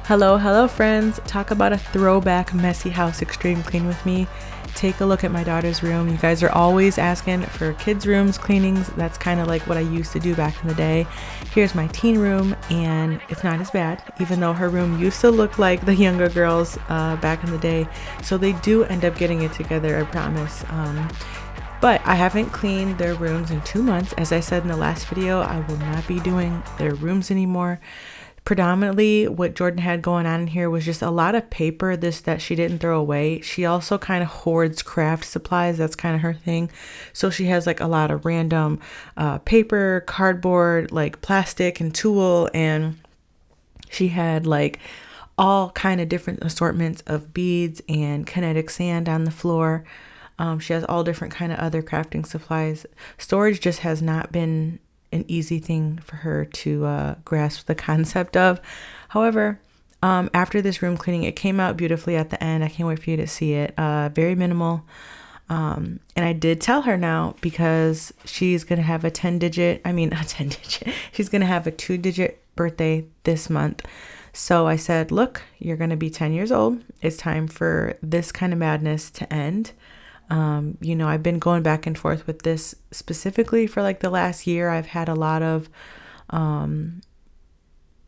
Hello friends. Talk about a throwback messy house extreme clean with me. Take a look at my daughter's room. You guys are always asking for kids' rooms cleanings. That's kind of like what I used to do back in the day. Here's my teen room, and it's not as bad, even though her room used to look like the younger girls back in the day. So they do end up getting it together, I promise. But I haven't cleaned their rooms in 2 months. As I said in the last video, I will not be doing their rooms anymore. Predominantly what Jordan had going on in here was just a lot of paper that she didn't throw away. She also kind of hoards craft supplies. That's kind of her thing. So she has like a lot of random paper, cardboard, like plastic and tulle, and she had like all kind of different assortments of beads and kinetic sand on the floor. She has all different kind of other crafting supplies. Storage just has not been an easy thing for her to grasp the concept of. However, after this room cleaning, it came out beautifully at the end. I can't wait for you to see it. Very minimal. And I did tell her now, because she's going to have a 10-digit, she's going to have a 2-digit birthday this month. So I said, look, you're going to be 10 years old. It's time for this kind of madness to end. I've been going back and forth with this specifically for like the last year. I've had a lot of, I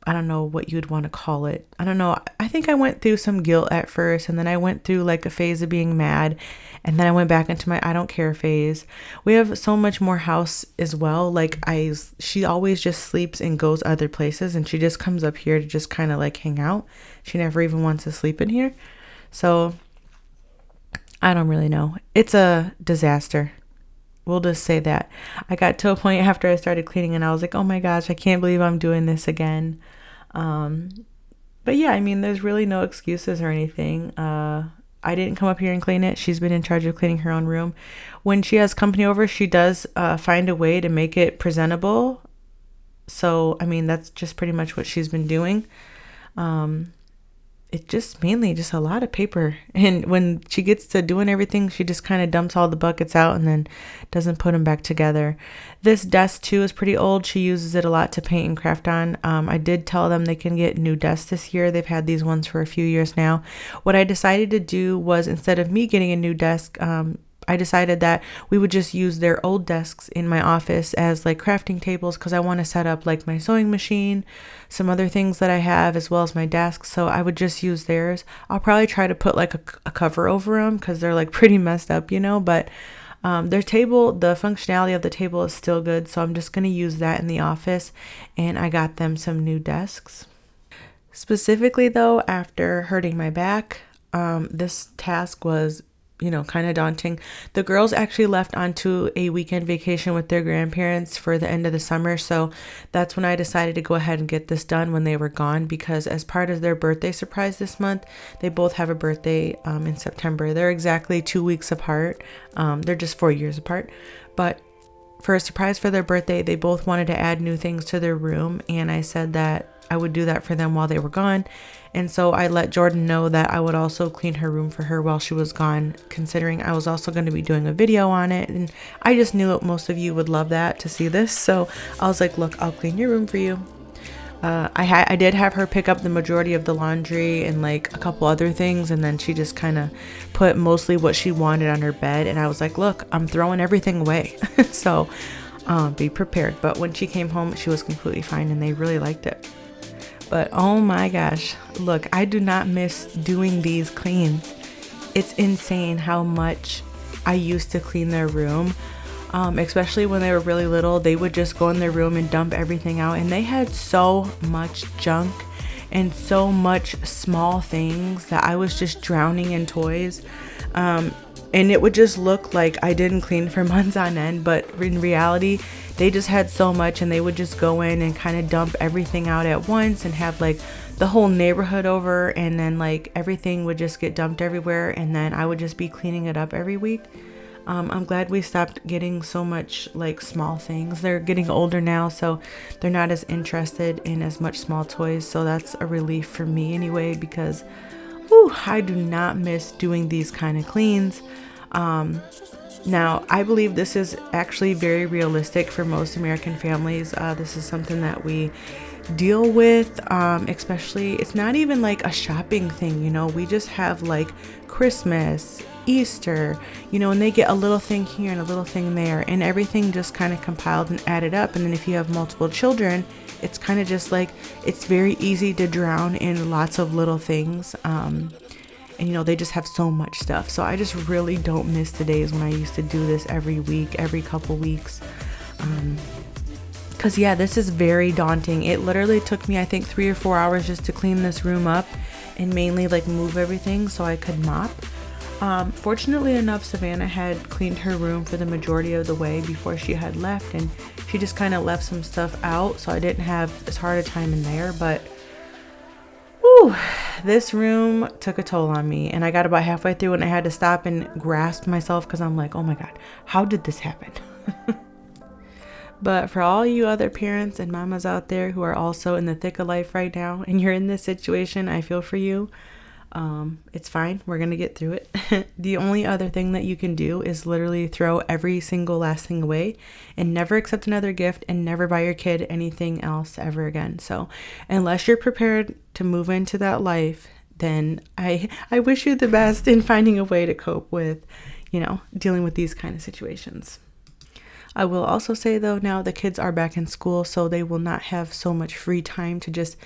don't know what you'd want to call it. I don't know. I think I went through some guilt at first, and then I went through like a phase of being mad, and then I went back into my I don't care phase. We have so much more house as well. Like she always just sleeps and goes other places, and she just comes up here to just kind of like hang out. She never even wants to sleep in here. So I don't really know. It's a disaster. We'll just say that. I got to a point after I started cleaning and I was like, oh my gosh, I can't believe I'm doing this again. But yeah, there's really no excuses or anything. I didn't come up here and clean it. She's been in charge of cleaning her own room. When she has company over, she does find a way to make it presentable. So, that's just pretty much what she's been doing. It's just mainly just a lot of paper, and when she gets to doing everything, she just kind of dumps all the buckets out and then doesn't put them back together. This desk too is pretty old. She uses it a lot to paint and craft on. I did tell them they can get new desks this year. They've had these ones for a few years now. What I decided to do was, instead of me getting a new desk, I decided that we would just use their old desks in my office as like crafting tables, because I want to set up like my sewing machine, some other things that I have, as well as my desk. So I would just use theirs. I'll probably try to put like a cover over them, because they're like pretty messed up, but their table, the functionality of the table is still good. So I'm just going to use that in the office, and I got them some new desks. Specifically though, after hurting my back, this task was kind of daunting. The girls actually left onto a weekend vacation with their grandparents for the end of the summer. So that's when I decided to go ahead and get this done when they were gone, because as part of their birthday surprise this month, they both have a birthday in September. They're exactly 2 weeks apart. They're just 4 years apart. But for a surprise for their birthday, they both wanted to add new things to their room. And I said that I would do that for them while they were gone. And so I let Jordan know that I would also clean her room for her while she was gone, considering I was also going to be doing a video on it. And I just knew most of you would love that, to see this. So I was like, look, I'll clean your room for you. I did have her pick up the majority of the laundry and like a couple other things, and then she just kind of put mostly what she wanted on her bed. And I was like, look, I'm throwing everything away. So be prepared. But when she came home, she was completely fine, and they really liked it. But oh my gosh, look, I do not miss doing these cleans. It's insane how much I used to clean their room. Especially when they were really little, they would just go in their room and dump everything out. And they had so much junk and so much small things that I was just drowning in toys. And it would just look like I didn't clean for months on end, but in reality, they just had so much, and they would just go in and kind of dump everything out at once and have like the whole neighborhood over, and then like everything would just get dumped everywhere, and then I would just be cleaning it up every week. I'm glad we stopped getting so much like small things. They're getting older now, so they're not as interested in as much small toys, so that's a relief for me anyway, because I do not miss doing these kind of cleans. Now, I believe this is actually very realistic for most American families. This is something that we deal with, especially, it's not even like a shopping thing, you know, we just have like Christmas, Easter, you know, and they get a little thing here and a little thing there, and everything just kind of compiled and added up. And then if you have multiple children, it's kind of just like, it's very easy to drown in lots of little things. And you know, they just have so much stuff. So I just really don't miss the days when I used to do this every week, every couple weeks. Because yeah, this is very daunting. It literally took me, I think, 3 or 4 hours just to clean this room up and mainly like move everything so I could mop. Fortunately enough, Savannah had cleaned her room for the majority of the way before she had left, and she just kind of left some stuff out, so I didn't have as hard a time in there. But whew, this room took a toll on me, and I got about halfway through and I had to stop and grasp myself because I'm like, oh my God, how did this happen? But for all you other parents and mamas out there who are also in the thick of life right now and you're in this situation, I feel for you. It's fine. We're going to get through it. The only other thing that you can do is literally throw every single last thing away and never accept another gift and never buy your kid anything else ever again. So unless you're prepared to move into that life, then I wish you the best in finding a way to cope with, you know, dealing with these kind of situations. I will also say though, now the kids are back in school, so they will not have so much free time to just,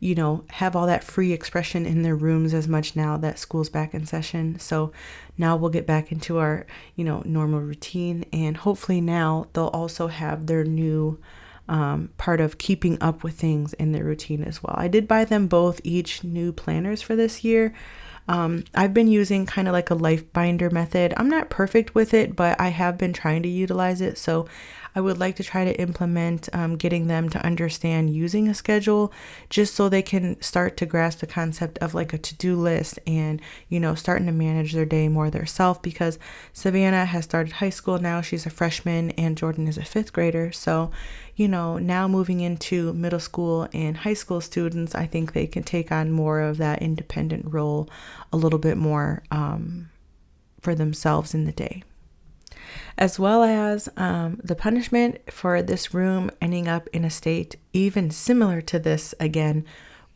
you know, have all that free expression in their rooms as much now that school's back in session. So now we'll get back into our, you know, normal routine, and hopefully now they'll also have their new part of keeping up with things in their routine as well. I did buy them both each new planners for this year. I've been using kind of like a life binder method. I'm not perfect with it, but I have been trying to utilize it. So I would like to try to implement getting them to understand using a schedule, just so they can start to grasp the concept of like a to-do list and, you know, starting to manage their day more themselves, because Savannah has started high school now. She's a freshman and Jordan is a 5th grader. So, you know, now moving into middle school and high school students, I think they can take on more of that independent role a little bit more for themselves in the day. As well as the punishment for this room ending up in a state even similar to this again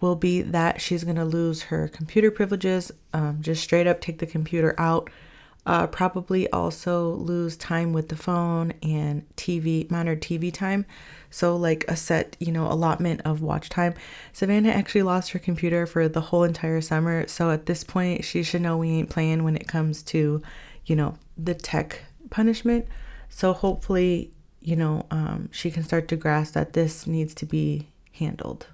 will be that she's going to lose her computer privileges, just straight up take the computer out, probably also lose time with the phone and TV, monitored TV time. So like a set, you know, allotment of watch time. Savannah actually lost her computer for the whole entire summer. So at this point, she should know we ain't playing when it comes to, you know, the tech punishment. So hopefully, you know, she can start to grasp that this needs to be handled.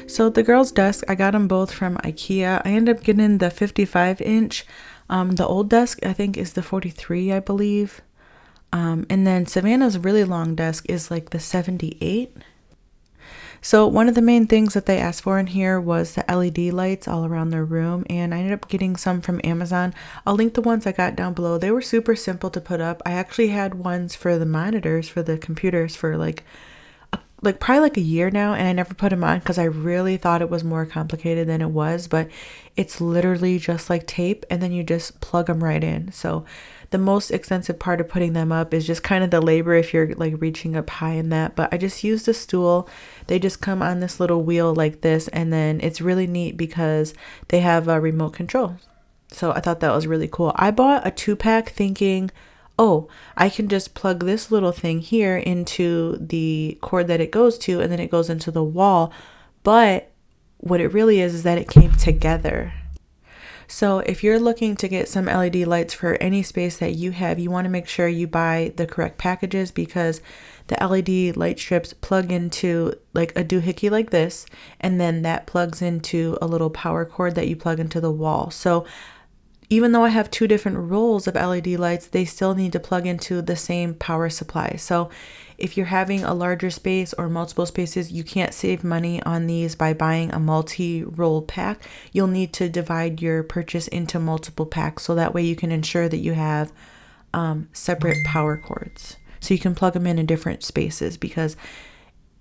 So the girls' desk, I got them both from IKEA. I ended up getting the 55-inch. The old desk, I think, is the 43, I believe. And then Savannah's really long desk is like the 78. So one of the main things that they asked for in here was the LED lights all around their room, and I ended up getting some from Amazon. I'll link the ones I got down below. They were super simple to put up. I actually had ones for the monitors for the computers for like probably like a year now, and I never put them on because I really thought it was more complicated than it was, but it's literally just like tape, and then you just plug them right in. So the most expensive part of putting them up is just kind of the labor if you're like reaching up high in that, but I just used a stool. They just come on this little wheel like this, and then it's really neat because they have a remote control. So I thought that was really cool. I bought a 2-pack thinking, oh, I can just plug this little thing here into the cord that it goes to, and then it goes into the wall. But what it really is that it came together. So if you're looking to get some LED lights for any space that you have, you want to make sure you buy the correct packages, because the LED light strips plug into like a doohickey like this, and then that plugs into a little power cord that you plug into the wall. So even though I have 2 different rolls of LED lights, they still need to plug into the same power supply. So if you're having a larger space or multiple spaces, you can't save money on these by buying a multi-roll pack. You'll need to divide your purchase into multiple packs, so that way you can ensure that you have separate power cords. So you can plug them in different spaces, because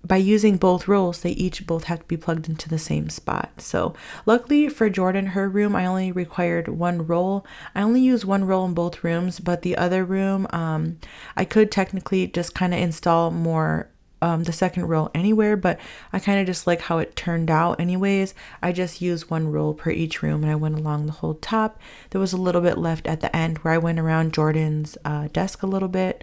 by using both rolls, they both have to be plugged into the same spot. So luckily for Jordan, her room, I only required 1 roll. I only use 1 roll in both rooms, but the other room, I could technically just kind of install more the second roll anywhere, but I kind of just like how it turned out anyways. I just used 1 roll per each room, and I went along the whole top. There was a little bit left at the end where I went around Jordan's desk a little bit.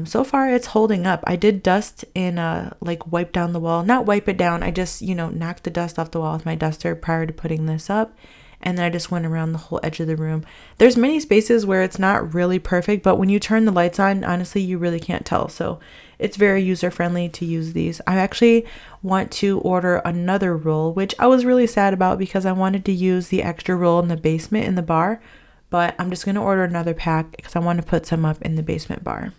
So far it's holding up. I did dust and like wipe down the wall. Not wipe it down. I just, knocked the dust off the wall with my duster prior to putting this up. And then I just went around the whole edge of the room. There's many spaces where it's not really perfect, but when you turn the lights on, honestly, you really can't tell. So it's very user-friendly to use these. I actually want to order another roll, which I was really sad about because I wanted to use the extra roll in the basement in the bar. But I'm just going to order another pack because I want to put some up in the basement bar.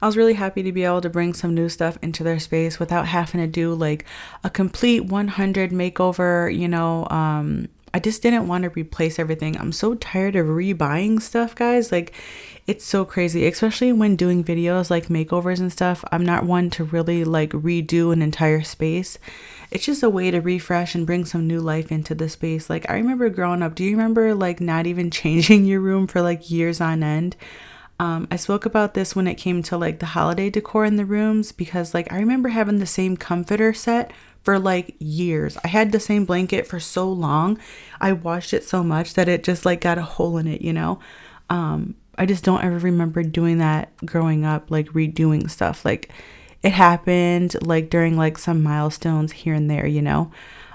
I was really happy to be able to bring some new stuff into their space without having to do like a complete 100 makeover, I just didn't want to replace everything. I'm so tired of rebuying stuff, guys. Like, it's so crazy, especially when doing videos like makeovers and stuff. I'm not one to really like redo an entire space. It's just a way to refresh and bring some new life into the space. Like, I remember growing up, do you remember like not even changing your room for like years on end? I spoke about this when it came to like the holiday decor in the rooms, because like I remember having the same comforter set for like years. I had the same blanket for so long. I washed it so much that it just like got a hole in it, I just don't ever remember doing that growing up, like redoing stuff. Like, it happened like during like some milestones here and there,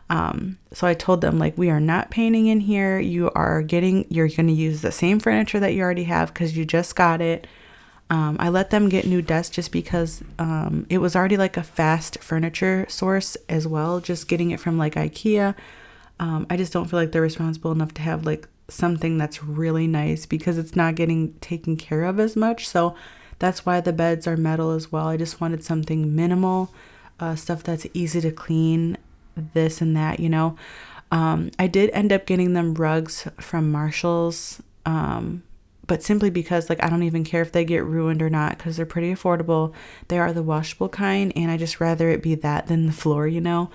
So I told them, like, we are not painting in here. You're going to use the same furniture that you already have because you just got it. I let them get new desks just because it was already like a fast furniture source as well, just getting it from like IKEA. I just don't feel like they're responsible enough to have like something that's really nice because it's not getting taken care of as much. So that's why the beds are metal as well. I just wanted something minimal, stuff that's easy to clean, this and that, you know. I did end up getting them rugs from Marshall's, but simply because, like, I don't even care if they get ruined or not because they're pretty affordable. They are the washable kind, and I just rather it be that than the floor, you know.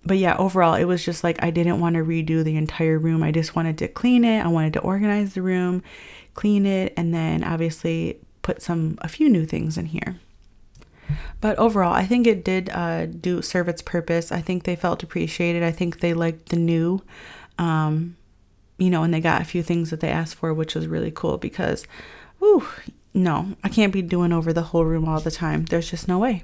But yeah, overall, it was just like I didn't want to redo the entire room. I just wanted to clean it. I wanted to organize the room, clean it, and then obviously put a few new things in here. But overall, I think it did serve its purpose. I think they felt appreciated. I think they liked the new, you know, and they got a few things that they asked for, which was really cool because, no, I can't be doing over the whole room all the time. There's just no way.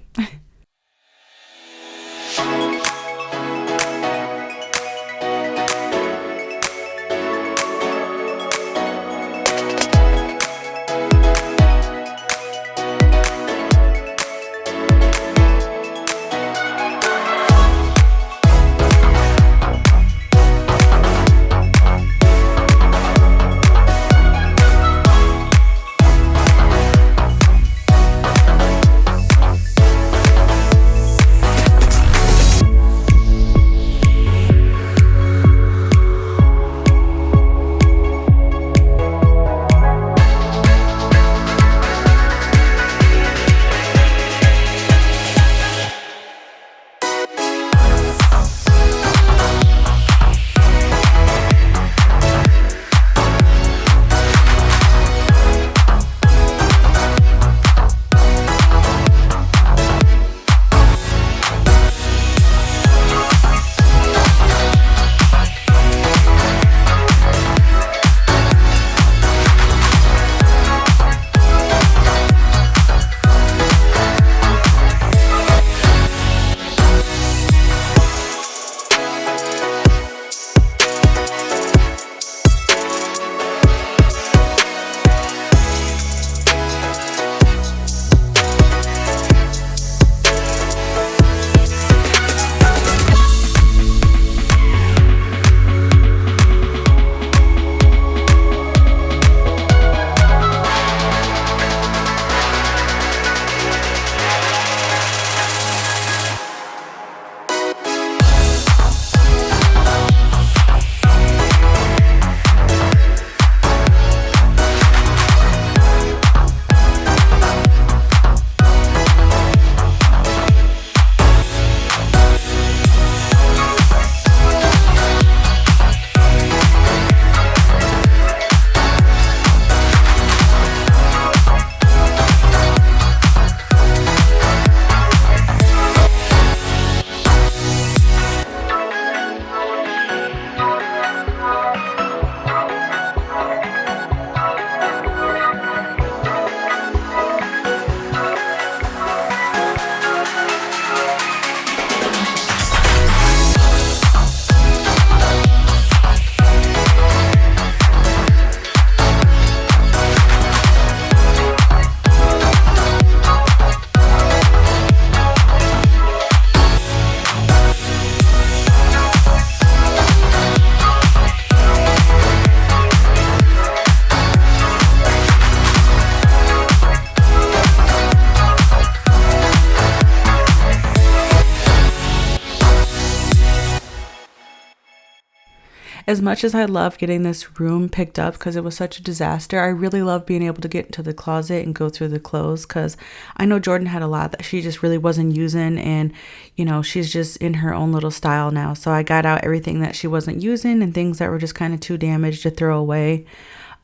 As much as I love getting this room picked up because it was such a disaster, I really love being able to get into the closet and go through the clothes because I know Jordan had a lot that she just really wasn't using, and you know, she's just in her own little style now. So I got out everything that she wasn't using and things that were just kind of too damaged to throw away.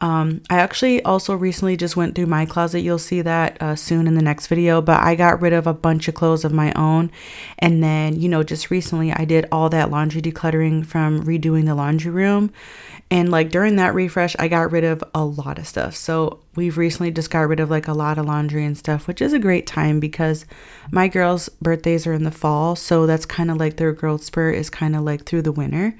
I actually also recently just went through my closet. You'll see that soon in the next video, but I got rid of a bunch of clothes of my own. And then, you know, just recently I did all that laundry decluttering from redoing the laundry room. And like during that refresh, I got rid of a lot of stuff. So we've recently just got rid of like a lot of laundry and stuff, which is a great time because my girls' birthdays are in the fall. So that's kind of like their growth spurt is kind of like through the winter.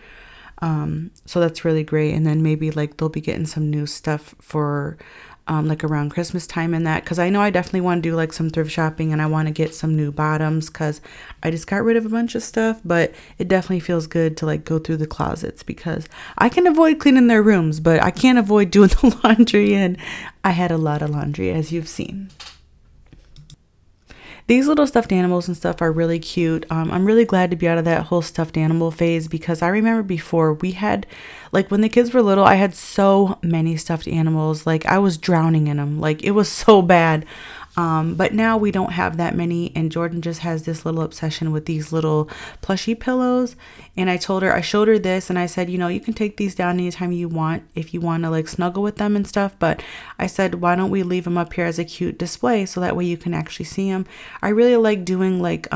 So that's really great. And then maybe like they'll be getting some new stuff for like around Christmas time and that, because I know I definitely want to do like some thrift shopping and I want to get some new bottoms because I just got rid of a bunch of stuff. But it definitely feels good to like go through the closets because I can avoid cleaning their rooms, but I can't avoid doing the laundry, and I had a lot of laundry, as you've seen. These little stuffed animals and stuff are really cute. I'm really glad to be out of that whole stuffed animal phase because I remember before we had, like when the kids were little, I had so many stuffed animals. Like I was drowning in them. Like it was so bad. But now we don't have that many, and Jordan just has this little obsession with these little plushy pillows. And I showed her this and I said, you know, you can take these down anytime you want if you want to like snuggle with them and stuff. But I said, why don't we leave them up here as a cute display so that way you can actually see them. I really like doing like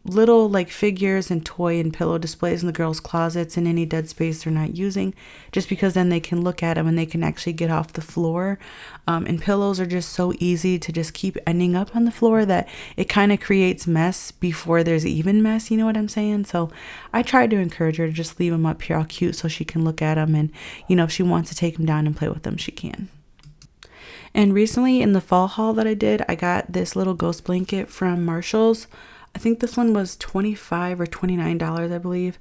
little like figures and toy and pillow displays in the girls' closets in any dead space they're not using, just because then they can look at them and they can actually get off the floor. And pillows are just so easy to just keep ending up on the floor that it kind of creates mess before there's even mess, you know what I'm saying? So I tried to encourage her to just leave them up here all cute so she can look at them, and you know, if she wants to take them down and play with them, she can. And recently in the fall haul that I did, I got this little ghost blanket from Marshall's. I think this one was $25 or $29, I believe.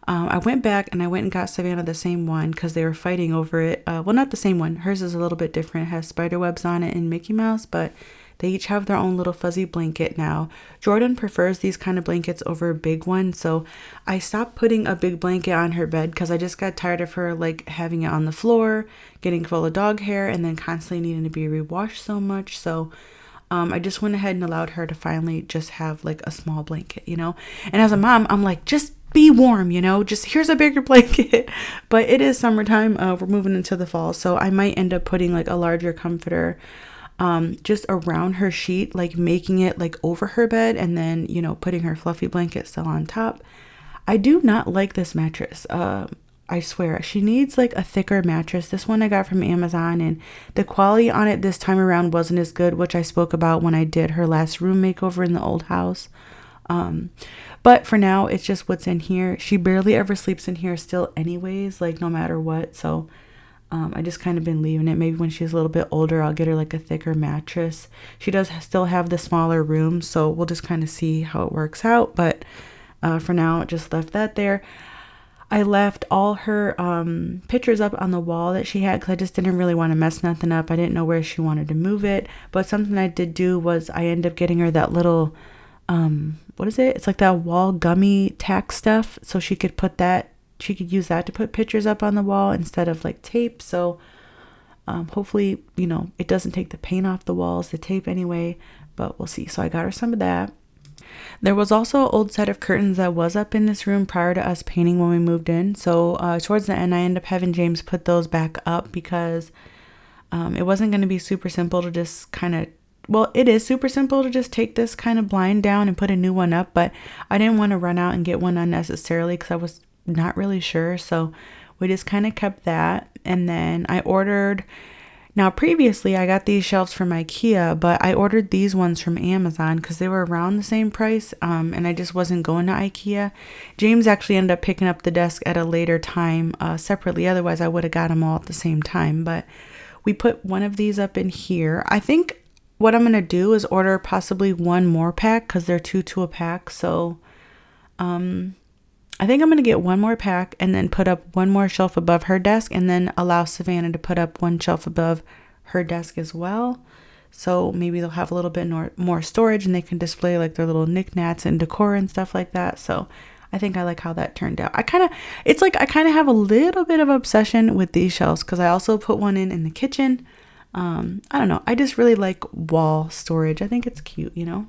I went back and I went and got Savannah the same one because they were fighting over it. Well, not the same one. Hers is a little bit different. It has spider webs on it and Mickey Mouse, but they each have their own little fuzzy blanket now. Jordan prefers these kind of blankets over a big one, so I stopped putting a big blanket on her bed because I just got tired of her like having it on the floor, getting full of dog hair, and then constantly needing to be rewashed so much. So I just went ahead and allowed her to finally just have like a small blanket, you know. And as a mom, I'm like, just be warm, you know, just here's a bigger blanket. But it is summertime. We're moving into the fall, so I might end up putting like a larger comforter just around her sheet, like making it like over her bed, and then, you know, putting her fluffy blanket still on top. I do not like this mattress. I swear, she needs like a thicker mattress. This one I got from Amazon, and the quality on it this time around wasn't as good, which I spoke about when I did her last room makeover in the old house. But for now, it's just what's in here. She barely ever sleeps in here still anyways, like no matter what. So I just kind of been leaving it. Maybe when she's a little bit older, I'll get her like a thicker mattress. She does still have the smaller room, so we'll just kind of see how it works out. But for now, just left that there. I left all her pictures up on the wall that she had because I just didn't really want to mess nothing up. I didn't know where she wanted to move it. But something I did do was I ended up getting her that little, what is it? It's like that wall gummy tack stuff. So she could use that to put pictures up on the wall instead of like tape. So hopefully, you know, it doesn't take the paint off the walls, the tape anyway, but we'll see. So I got her some of that. There was also an old set of curtains that was up in this room prior to us painting when we moved in. So towards the end, I ended up having James put those back up because it wasn't going to be super simple to just kind of, well, it is super simple to just take this kind of blind down and put a new one up, but I didn't want to run out and get one unnecessarily because I was not really sure. So we just kind of kept that. And then I ordered, now previously I got these shelves from IKEA, but I ordered these ones from Amazon because they were around the same price, and I just wasn't going to IKEA. James actually ended up picking up the desk at a later time separately. Otherwise I would have got them all at the same time, but we put one of these up in here. I think what I'm going to do is order possibly one more pack because they're two to a pack. So I think I'm going to get one more pack and then put up one more shelf above her desk, and then allow Savannah to put up one shelf above her desk as well. So maybe they'll have a little bit more storage and they can display like their little knickknacks and decor and stuff like that. So I think I like how that turned out. I kind of have a little bit of obsession with these shelves because I also put one in the kitchen. I don't know. I just really like wall storage. I think it's cute, you know?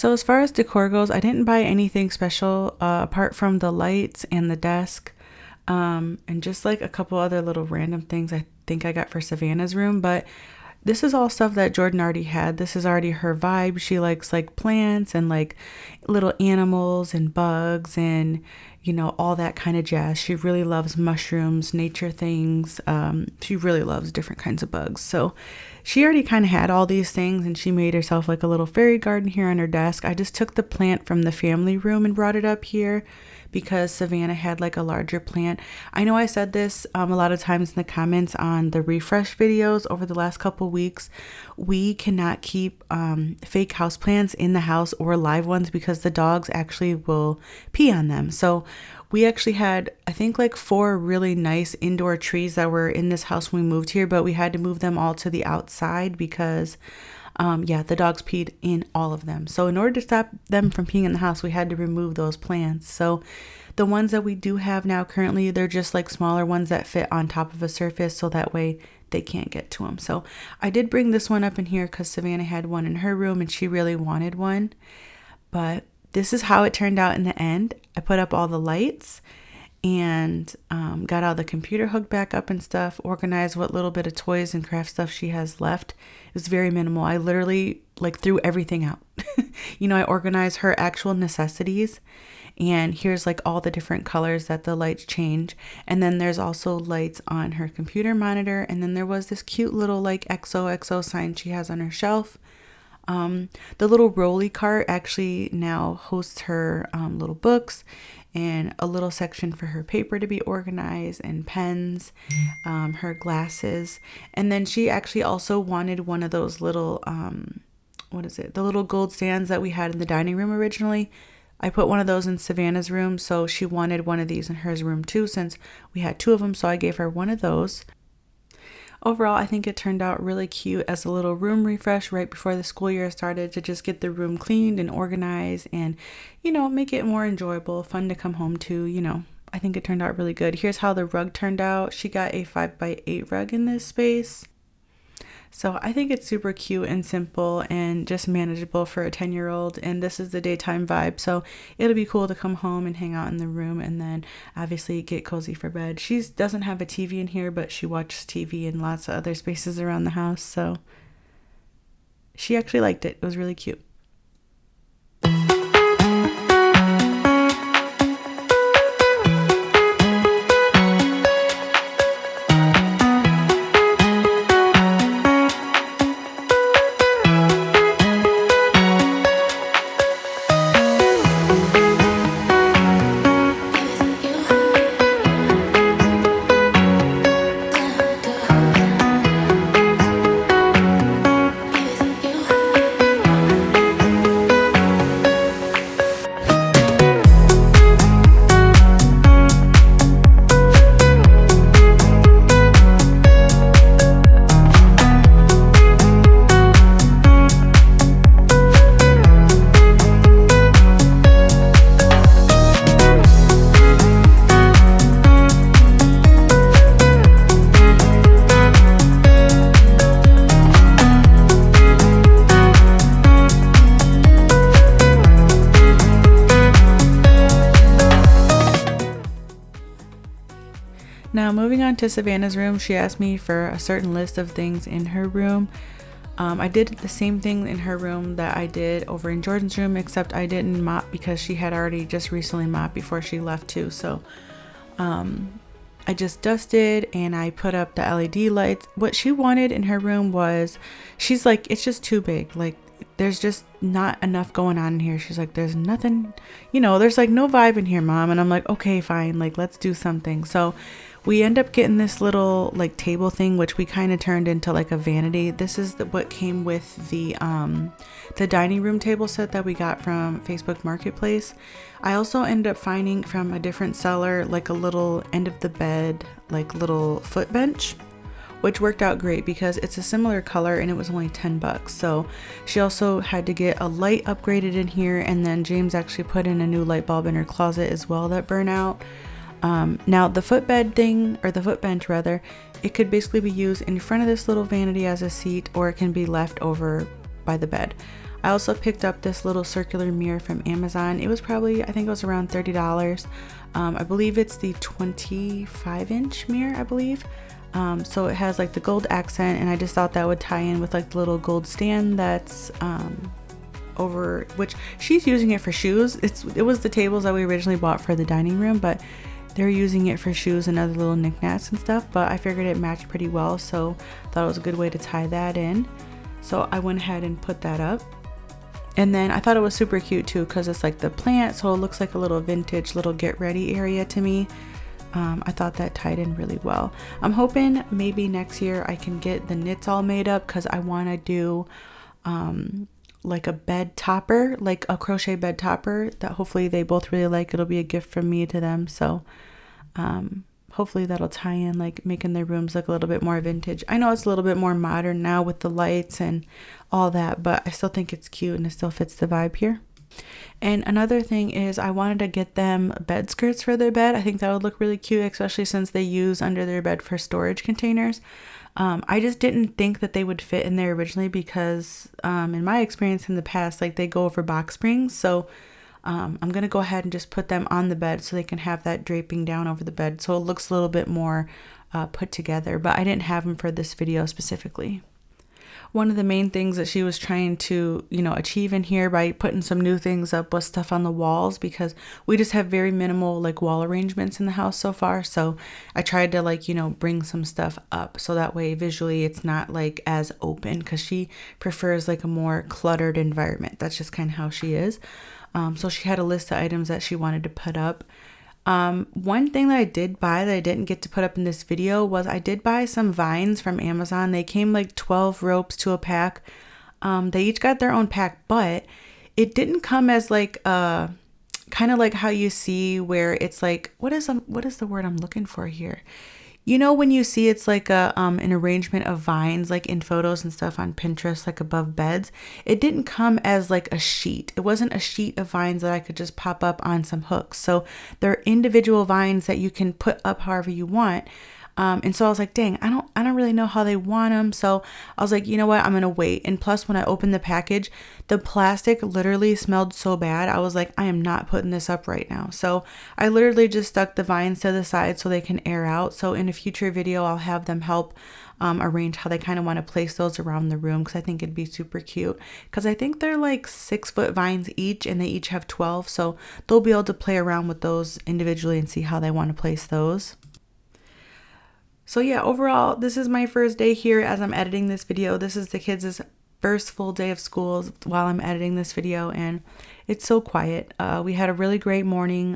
So as far as decor goes, I didn't buy anything special apart from the lights and the desk, and just like a couple other little random things I think I got for Savannah's room. But this is all stuff that Jordan already had. This is already her vibe. She likes like plants and like little animals and bugs and, you know, all that kind of jazz. She really loves mushrooms, nature things. She really loves different kinds of bugs. So she already kind of had all these things, and she made herself like a little fairy garden here on her desk. I just took the plant from the family room and brought it up here because Savannah had like a larger plant. I know I said this a lot of times in the comments on the refresh videos over the last couple weeks. We cannot keep fake houseplants in the house or live ones because the dogs actually will pee on them. So we actually had, I think, like 4 really nice indoor trees that were in this house when we moved here, but we had to move them all to the outside because the dogs peed in all of them. So in order to stop them from peeing in the house, we had to remove those plants. So the ones that we do have now currently, they're just like smaller ones that fit on top of a surface, so that way they can't get to them. So I did bring this one up in here because Savannah had one in her room and she really wanted one. But this is how it turned out in the end. I put up all the lights and got all the computer hooked back up and stuff, organized what little bit of toys and craft stuff she has left. It was very minimal. I literally like threw everything out. You know, I organized her actual necessities, and here's like all the different colors that the lights change. And then there's also lights on her computer monitor. And then there was this cute little like XOXO sign she has on her shelf. The little rolly cart actually now hosts her little books and a little section for her paper to be organized and pens, her glasses. And then she actually also wanted one of those little, the little gold stands that we had in the dining room originally. I put one of those in Savannah's room, so she wanted one of these in her room too, since we had 2 of them, so I gave her one of those. Overall, I think it turned out really cute as a little room refresh right before the school year started, to just get the room cleaned and organized and, you know, make it more enjoyable, fun to come home to, you know. I think it turned out really good. Here's how the rug turned out. She got a 5x8 rug in this space. So I think it's super cute and simple and just manageable for a 10-year-old. And this is the daytime vibe. So it'll be cool to come home and hang out in the room and then obviously get cozy for bed. She doesn't have a TV in here, but she watches TV in lots of other spaces around the house. So she actually liked it. It was really cute. Now moving on to Savannah's room, she asked me for a certain list of things in her room. I did the same thing in her room that I did over in Jordan's room, except I didn't mop because she had already just recently mopped before she left too. So I just dusted and I put up the LED lights. What she wanted in her room was, she's like, it's just too big. Like, there's just not enough going on in here. She's like, there's nothing, you know, there's like no vibe in here, Mom. And I'm like, okay, fine. Like, let's do something. So we end up getting this little like table thing, which we kind of turned into like a vanity. This is what came with the dining room table set that we got from Facebook Marketplace. I also ended up finding from a different seller like a little end of the bed, like little foot bench, which worked out great because it's a similar color and it was only $10. So she also had to get a light upgraded in here, and then James actually put in a new light bulb in her closet as well that burned out. Now the footbed thing, or the foot bench rather, it could basically be used in front of this little vanity as a seat, or it can be left over by the bed. I also picked up this little circular mirror from Amazon. It was probably, I think it was around $30. I believe it's the 25-inch mirror, I believe. So it has like the gold accent, and I just thought that would tie in with like the little gold stand that's over, which she's using it for shoes. It was the tables that we originally bought for the dining room, but they're using it for shoes and other little knickknacks and stuff. But I figured it matched pretty well, so thought it was a good way to tie that in. So I went ahead and put that up. And then I thought it was super cute too, because it's like the plant, so it looks like a little vintage little get ready area to me. I thought that tied in really well. I'm hoping maybe next year I can get the knits all made up, because I want to do like a bed topper, like a crochet bed topper that hopefully they both really like. It'll be a gift from me to them. So hopefully that'll tie in, like making their rooms look a little bit more vintage. I know it's a little bit more modern now with the lights and all that, but I still think it's cute and it still fits the vibe here. And another thing is I wanted to get them bed skirts for their bed. I think that would look really cute, especially since they use under their bed for storage containers. I just didn't think that they would fit in there originally, because in my experience in the past, like they go over box springs. So I'm going to go ahead and just put them on the bed so they can have that draping down over the bed, so it looks a little bit more put together. But I didn't have them for this video specifically. One of the main things that she was trying to, achieve in here by putting some new things up was stuff on the walls, because we just have very minimal like wall arrangements in the house so far. So I tried to bring some stuff up so that way visually it's not like as open, because she prefers like a more cluttered environment. That's just kind of how she is. So she had a list of items that she wanted to put up. One thing that I did buy that I didn't get to put up in this video was I did buy some vines from Amazon. They came like 12 ropes to a pack. They each got their own pack, but it didn't come as like kind of like how you see where it's like, what is the word I'm looking for here? When you see it's like an arrangement of vines like in photos and stuff on Pinterest, like above beds, it didn't come as like a sheet. It wasn't a sheet of vines that I could just pop up on some hooks. So they're individual vines that you can put up however you want. And so I was like, dang, I don't really know how they want them. So I was like, you know what? I'm going to wait. And plus when I opened the package, the plastic literally smelled so bad. I was like, I am not putting this up right now. So I literally just stuck the vines to the side so they can air out. So in a future video, I'll have them help arrange how they kind of want to place those around the room, because I think it'd be super cute. Because I think they're like 6-foot vines each, and they each have 12. So they'll be able to play around with those individually and see how they want to place those. So yeah, overall, this is my first day here as I'm editing this video. This is the kids' first full day of school while I'm editing this video, and it's so quiet. We had a really great morning.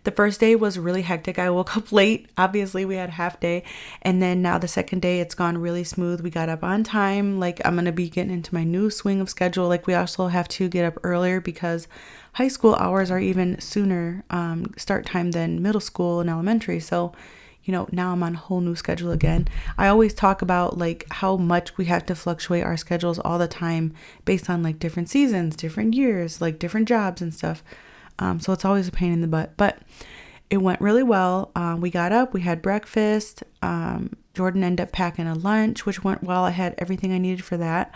The first day was really hectic. I woke up late. Obviously, we had a half day. And then now the second day, it's gone really smooth. We got up on time. Like, I'm going to be getting into my new swing of schedule. Like, we also have to get up earlier because high school hours are even sooner start time than middle school and elementary. So now I'm on a whole new schedule again. I always talk about like how much we have to fluctuate our schedules all the time based on like different seasons, different years, like different jobs and stuff. So it's always a pain in the butt, but it went really well. We got up, we had breakfast. Jordan ended up packing a lunch, which went well. I had everything I needed for that.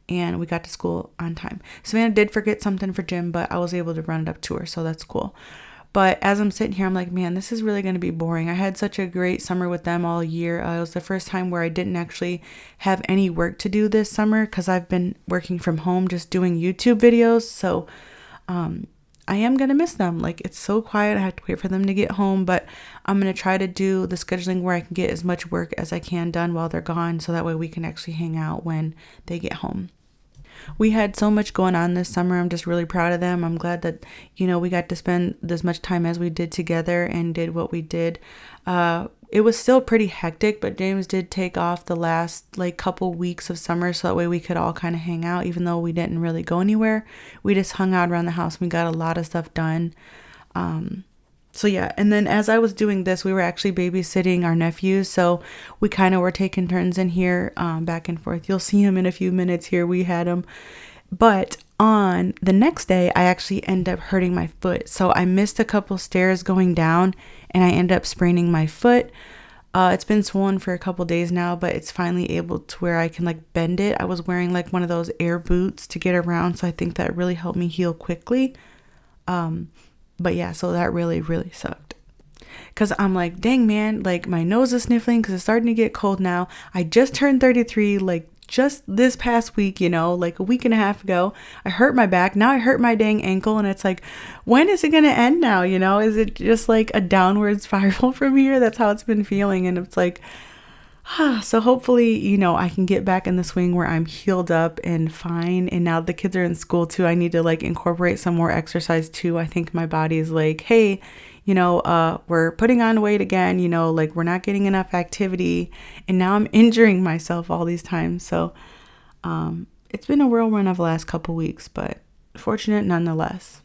And we got to school on time. Savannah did forget something for gym, but I was able to run it up to her. So that's cool. But as I'm sitting here, I'm like, man, this is really going to be boring. I had such a great summer with them all year. It was the first time where I didn't actually have any work to do this summer, because I've been working from home, just doing YouTube videos. So I am going to miss them. Like, it's so quiet. I have to wait for them to get home, but I'm going to try to do the scheduling where I can get as much work as I can done while they're gone, so that way we can actually hang out when they get home. We had so much going on this summer. I'm just really proud of them. I'm glad that, we got to spend as much time as we did together and did what we did. It was still pretty hectic, but James did take off the last like couple weeks of summer, so that way we could all kind of hang out, even though we didn't really go anywhere. We just hung out around the house. We got a lot of stuff done. So yeah, and then as I was doing this, we were actually babysitting our nephews, so we kind of were taking turns in here, back and forth. You'll see him in a few minutes here. We had him. But on the next day, I actually ended up hurting my foot. So I missed a couple stairs going down, and I ended up spraining my foot. It's been swollen for a couple days now, but it's finally able to where I can like bend it. I was wearing like one of those air boots to get around, so I think that really helped me heal quickly. But yeah, so that really, really sucked. Because I'm like, dang, man, like my nose is sniffling because it's starting to get cold now. I just turned 33, like just this past week, like a week and a half ago. I hurt my back. Now I hurt my dang ankle. And it's like, when is it going to end now? Is it just like a downward spiral from here? That's how it's been feeling. And it's like, so hopefully, I can get back in the swing where I'm healed up and fine. And now the kids are in school too. I need to like incorporate some more exercise too. I think my body is like, hey, we're putting on weight again, like we're not getting enough activity. And now I'm injuring myself all these times. So it's been a whirlwind of the last couple weeks, but fortunate nonetheless.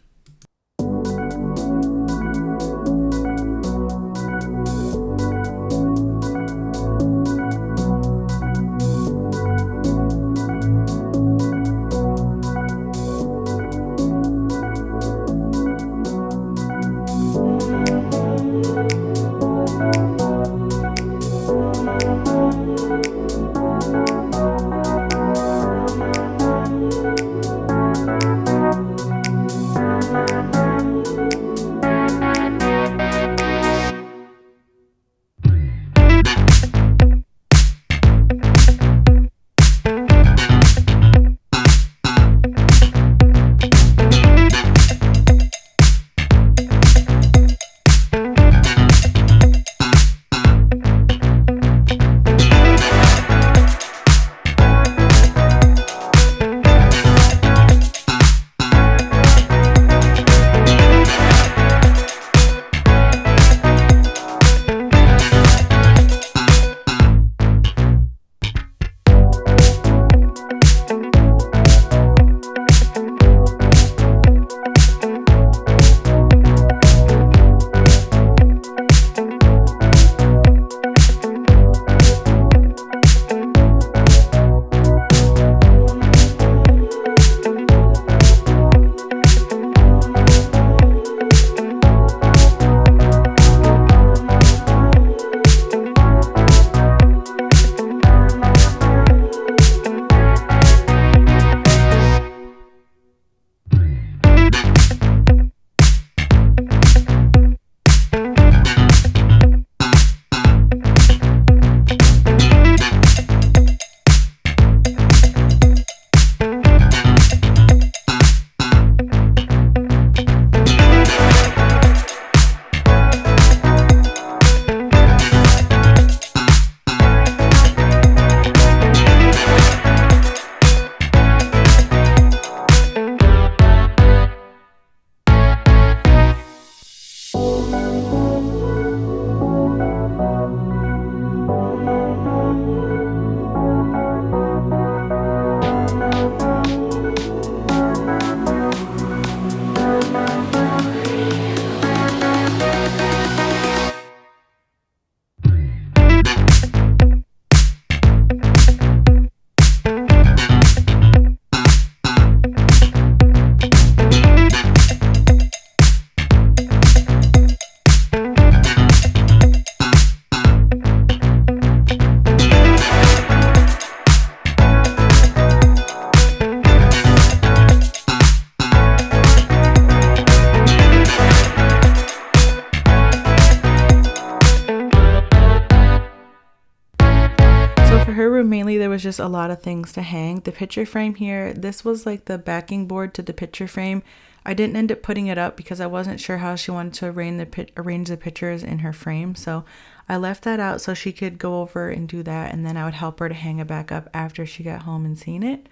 For her room, mainly there was just a lot of things to hang. The picture frame here, this was like the backing board to the picture frame. I didn't end up putting it up because I wasn't sure how she wanted to arrange the pictures in her frame. So I left that out so she could go over and do that. And then I would help her to hang it back up after she got home and seen it.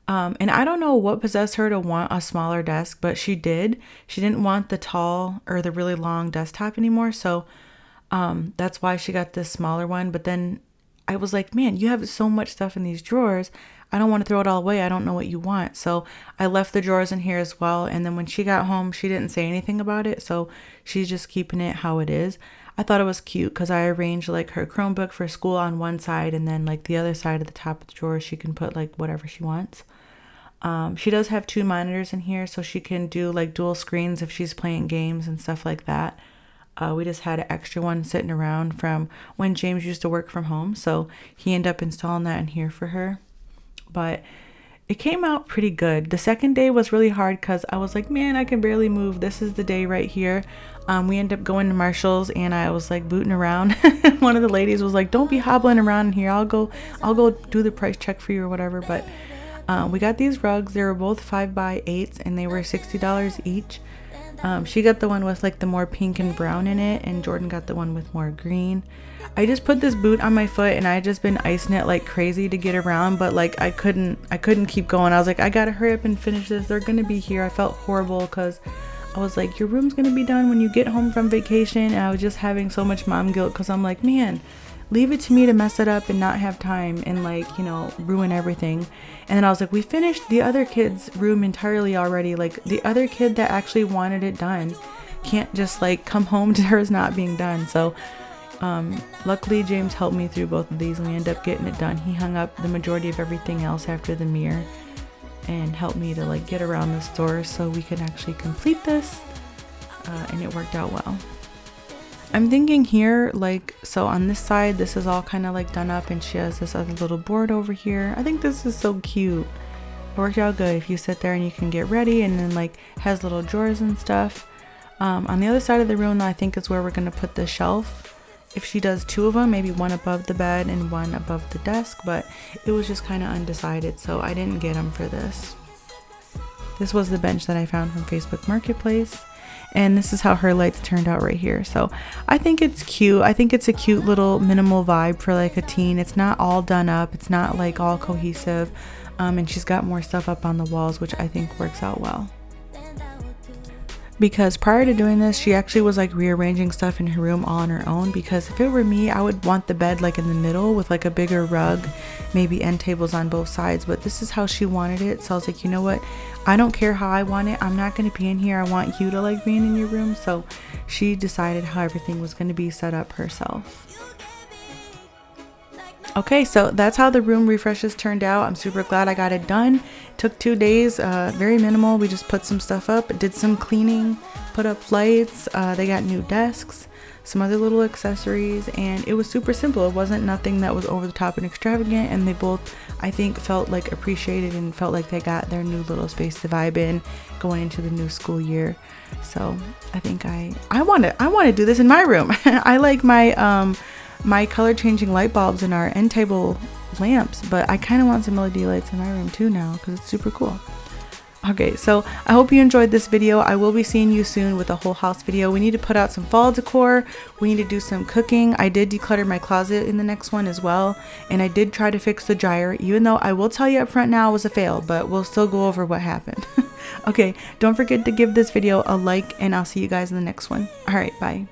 And I don't know what possessed her to want a smaller desk, but she did. She didn't want the tall or the really long desktop anymore. So that's why she got this smaller one. But then I was like, man, you have so much stuff in these drawers. I don't want to throw it all away. I don't know what you want. So I left the drawers in here as well. And then when she got home, she didn't say anything about it. So she's just keeping it how it is. I thought it was cute because I arranged like her Chromebook for school on one side, and then like the other side at the top of the drawer, she can put like whatever she wants. She does have 2 monitors in here, so she can do like dual screens if she's playing games and stuff like that. We just had an extra one sitting around from when James used to work from home, so he ended up installing that in here for her. But it came out pretty good. The second day was really hard because I was like, man, I can barely move. This is the day right here. We ended up going to Marshall's and I was like booting around. One of the ladies was like, don't be hobbling around in here. I'll go do the price check for you or whatever. But we got these rugs. They were both 5x8s and they were $60 each. She got the one with like the more pink and brown in it, and Jordan got the one with more green. I just put this boot on my foot and I just been icing it like crazy to get around, but like I couldn't keep going. I was like, I gotta hurry up and finish this. They're gonna be here. I felt horrible because I was like, your room's gonna be done when you get home from vacation. And I was just having so much mom guilt because I'm like, man, leave it to me to mess it up and not have time and like, you know, ruin everything. And then I was like, we finished the other kid's room entirely already. Like the other kid that actually wanted it done can't just like come home to hers not being done. So luckily James helped me through both of these and we ended up getting it done. He hung up the majority of everything else after the mirror and helped me to like get around the store so we could actually complete this, and it worked out well. I'm thinking here, like, so on this side, this is all kind of like done up and she has this other little board over here. I think this is so cute. It worked out good. If you sit there and you can get ready, and then like has little drawers and stuff. On the other side of the room, I think is where we're going to put the shelf. If she does two of them, maybe one above the bed and one above the desk, but it was just kind of undecided, so I didn't get them for this. This was the bench that I found from Facebook Marketplace. And this is how her lights turned out right here. So I think it's cute. I think it's a cute little minimal vibe for like a teen. It's not all done up. It's not like all cohesive. And she's got more stuff up on the walls, which I think works out well. Because prior to doing this, she actually was like rearranging stuff in her room all on her own, because if it were me, I would want the bed like in the middle with like a bigger rug, maybe end tables on both sides, but this is how she wanted it. So I was like, you know what, I don't care how I want it. I'm not going to be in here. I want you to like being in your room. So she decided how everything was going to be set up herself. Okay, so that's how the room refreshes turned out. I'm super glad I got it done. Took 2 days, very minimal. We just put some stuff up, did some cleaning, put up lights. They got new desks, some other little accessories, and it was super simple. It wasn't nothing that was over the top and extravagant, and they both, I think, felt like appreciated and felt like they got their new little space to vibe in going into the new school year. So I think I want to do this in my room. I like my color changing light bulbs in our end table lamps, but I kind of want some LED lights in my room too now because it's super cool. Okay, so I hope you enjoyed this video. I will be seeing you soon with a whole house video. We need to put out some fall decor. We need to do some cooking. I did declutter my closet in the next one as well, and I did try to fix the dryer, even though I will tell you up front now it was a fail, but we'll still go over what happened. Okay, don't forget to give this video a like, and I'll see you guys in the next one. All right, bye.